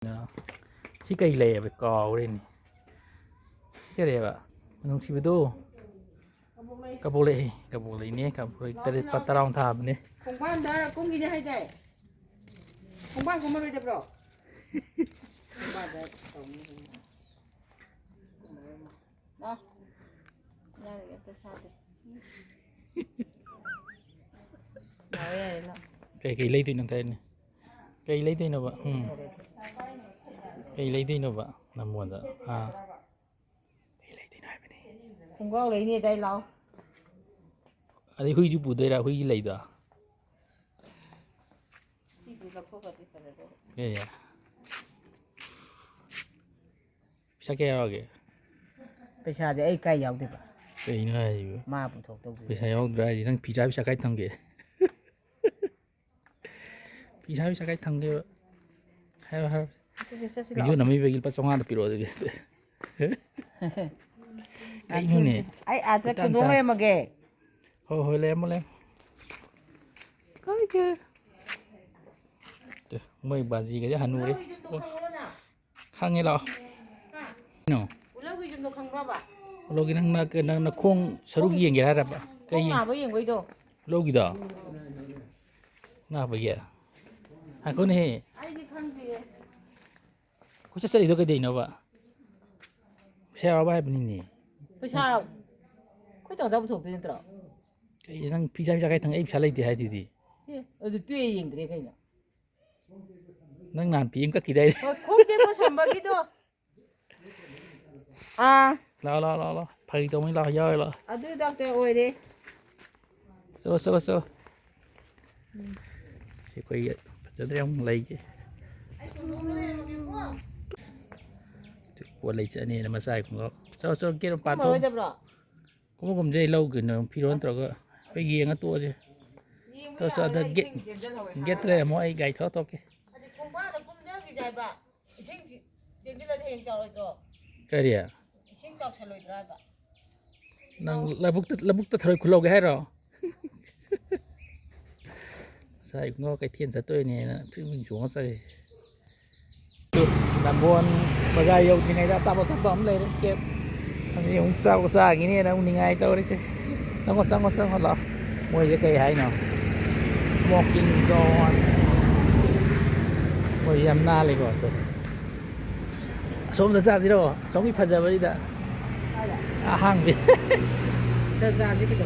Si cây lè phải cò lên cái đẹp ạมันต้องชิบดูกระบอกเลยนี่ครับเลยแต่ปัตตาลองทำนี่ของบ้านได้กุ้งกินให้ได้ของบ้านผมไม่ได้จะบอกบ้านได้ตรงนี้เนาะได้เลยจะชาติเอาเลยเนาะcây lấy tiền thằng thầy cây lấy tiền đâu vậy cây lấy tiền đâu vậy làm muộn rồi cây lấy tiền này bên này không có lấy gì đây lâu anh ấy huy chú bù đây là huy lấy đó cái gì sao cái rồi kìa ไปชาติไอ้ไก่ยาวดิบ cái nữa là gì vậy มาผมถูกต้อง bây giờ ông ra gì thằng pizza pizza cái thằng kìa pizza pizza cái thằng kìa hay hay ví dụ nằm về cái xong ăn được piro rồi cái nữa nè ไอ้อาจจะคุณรู้ไหมมาแก hồi lem cái kìa mấy bà gì cái hàn nuôi khang nghe lo nào lagi nang na khong saruk yeng ge ra ba cái gì với gì vậy đâu logi da na ba ye ha ko ne ko cha sari do ke dei no ba xe ba ba niไปชาคุยต่อจะไม่ถูกตัว cái nang pizza pizza cái thằng em xả lấy thì hay thì tuyệt gì cái này nang nan pi em các kỳ đây không biết có sắm bao nhiêu đâu à lo phải tao mới lo dơi lo à đưa đặc tệ ôi đi số sẽ quay cho thấy ông lấy chứ quay lấy cho nên là mà sai cũng có số kia nó bán thôi cũng không dây lâu cái nó phi đốn rồi cái gì nó tua chứ tôi sợ ta get đây mỗi ngày thoát thôi cái gì à năng là bút thời khổ cái hay rồi sai cũng có cái thiên sát tôi này là thứ mình xuống sai làm buồn mà gai yêu thì ngày ra sao sắp bấm lên đấy kẹp anh ấy không sao xa cái này đâu mình ngay đâu đấy chứ xong rồi lo mua cái cây hay nào smoking zone mua yam na lại gọi tôi sống được ra gì đâu sống cái phần giờ vậy đã hàng gì ra gì cái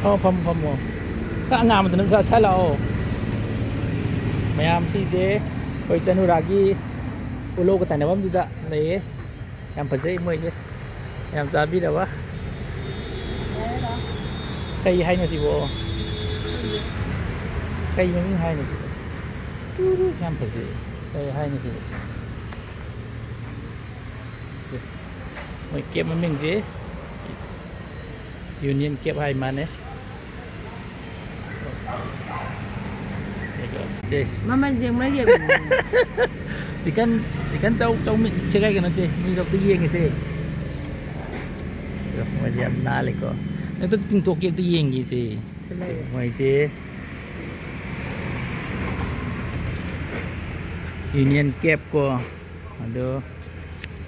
đó phong một các ngàm mình đừng sai lâu mày làm gì chứ bây giờ nó ra cái ulo cái tài nào bấm gì đó đấy em phải dễ mới chứ em ra biết đâu á cây hay nữa gì bộ cây mới hay nữa em phải dễ cây hay nữa gì mày kẹp mình chứ union kẹp hay mà nè mà mình riêng mấy gì chỉ cần châu mình chơi cái nó chơi mình đầu tư riêng cái gì được mà giảm na lại có nó tức từng thuộc riêng tư riêng gì gì ngoài chơi union kẹp của đó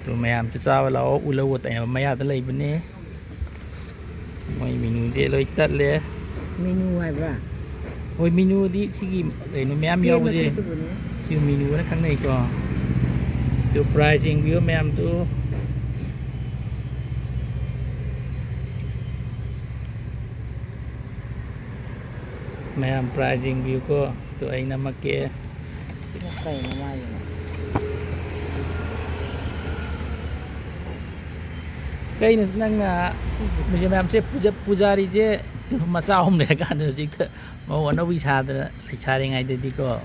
tụi mày làm cho sao là u lâu tại mà mày tới lấy bên này mày mình chơi lấy tếtเลย menu hay ba ôi menu đi chỉ để nó mày ăn nhiều gì chứ menu nó kháng này có từ pricing view mày ăn tu mày ăn pricing view có tụi anh nằm kia cái nó mai cái này năng là bây giờ làm xếp puja đi chứ mà sao hôm nay cả được chứ mà nó bị sao rồi thì sao đây ngay thì có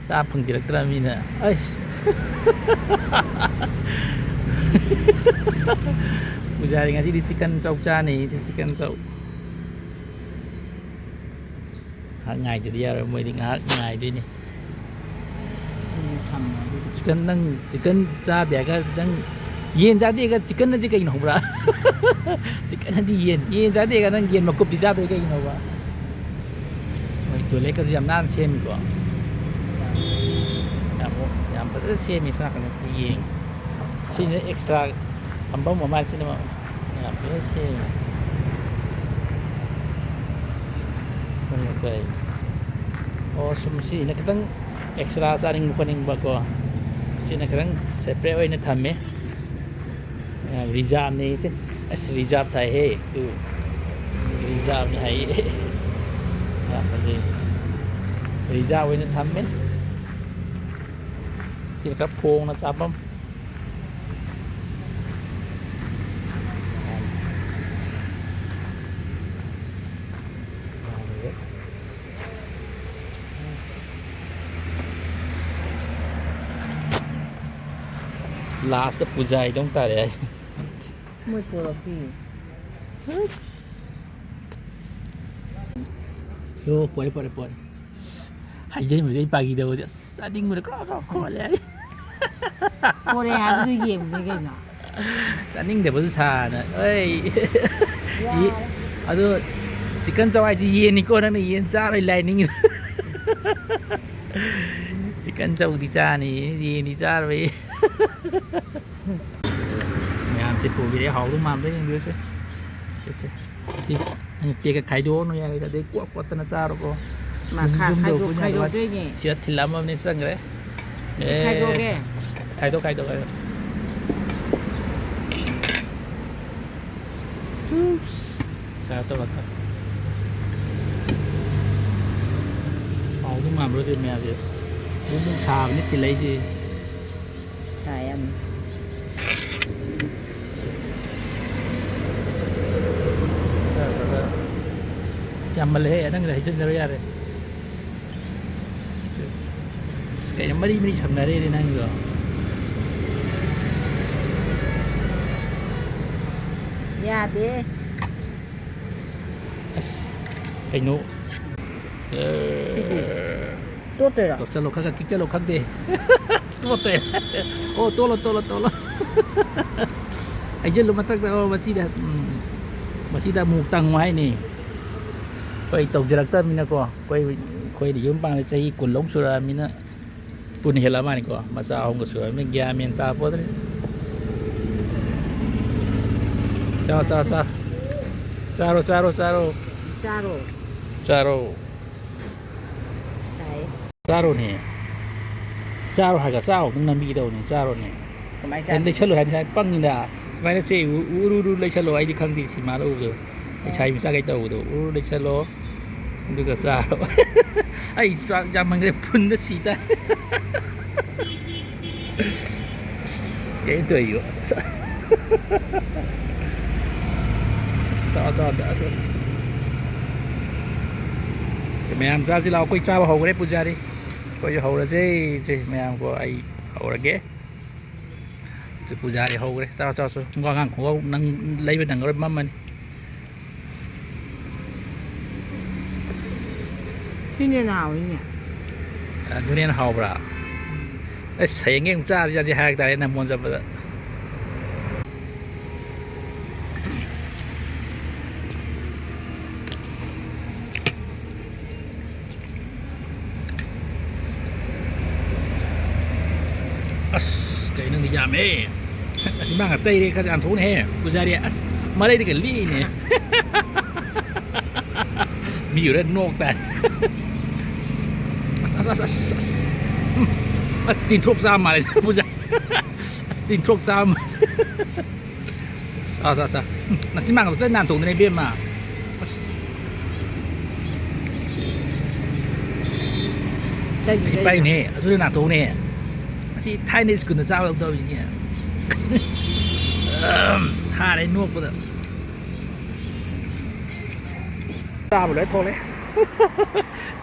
sao phun chỉ là mình nè ấy puja đi ngay thì chicken chau cha này chicken chau hàng ngày thì đi rồi mới đi ngày đi nè chicken cha để cái đang yên ra đi cái chicken nó chỉ cái nào ra chicken nó đi yên ra đi cái nó yên mà cụp đi ra tới cái nào ra mấy tuổi lấy cái gì làm nan xem quá semi snack na tingin. Sino extra ambang mo man sino mo. Ya, same. Okay. Oh, sumsi nakatang extra sa aning mukaning bago. Sinakang separate oy na thamme. Reserve ni se. As reserve thai he. Tu. Reserve ni hai. Ya, pali. Reserve oy na thamme. Sinakap phong na sapam. Last puja idong tare. Muy por aquí. Yo, pore. Hai dai mujai pagi daw. Sading mo ko le. Por ahí hay que ir, me quedo. Sading de bu sa na. Oi. Ado chicken chawai ji yen ni ko na yen cha rồi lai ning. Chicken chow di cha ni yen ni cha rồi. Nhà chị tụi bị hậu đúng mà đấy anh biết chứ anh kia cái thái đố nó vậy đấy quá tên nó sao đâu cô Mà khai đồ cái gì? chết thì lắm ông nên sang đấy Khai đồ cái. thái đố sao tôi là hậu đúng mà rồi thì mẹ gì muốn xào nhất thì lấy gì Sai em. Sambal he nang dah hitung dari ada. Kayak mari samnare ni nang go. Ya đi. Cái nụ. Tốt rồi đó. Tốt sao lộc khắc kích lộc khắc đi. Tốt rồi. Oh, tolo. Aja lu matak oh masih dah mutang mai ni. Koi tàu director mina ko koi di yum pang chai kun long sura mina pun hela mani ko masa hong ko sura min gya min ta po dre cha charo Charo. Đấy. charo ni charo ha ga sao nang nami đâu ni charo ni Cái máy anh xanh. lấy chalo han pang ni da mai na se uru lấy chalo ai di khang di si ma lo do ai chai mi sa kai tàu do uru lấy chalo Duga saro. Ay, jangan repun dah sih dah. Kayak itu ayo. Sao asas. Mẹ em ra gì lao quay cha vào hậu đấy puja đi. Quay hậu là gì mẹ em của ai hậu là ghé. Chứ puja đi hậu đấy. Sao ngon ngang của năng lấy bên đằng rồi mắm mình. Thế như nào ấy nhỉ? Thứ này là hậu ra. Thấy nghe cũng cha ra hai cái này muốn ra vậy. Cái nó đi giảm ấy. Xin mang ở tây đi các ăn thú này. Bây giờ đi mà đây thì cái ly này. Mi ở đây nô tàn. Tin thuốc ra mà bây giờ. Tin thuốc ra mà. Sao. Nó xin mang ở tây nàn thú này bên mà. Cái bay này, tôi nàn thú này. Chị thay nên cần sao đâu nhỉ? Hà đấy nuốt bây giờ. Cha một lấy thôi đấy.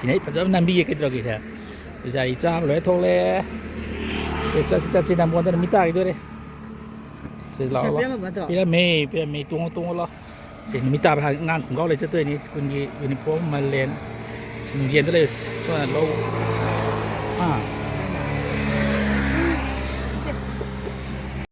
Chỉ nãy phải cho nằm bia cái đó kìa sao? Bây giờ cha một lấy thôi đấy. Để cha chỉ nằm quan tâm mít cái đó đấy. Thì lo. Bây giờ mày tung lo. Chỉ mít ta phải ngang cũng có lấy cho tôi này, còn gì uniform mà lên. Mình điền tới đây cho là lâu.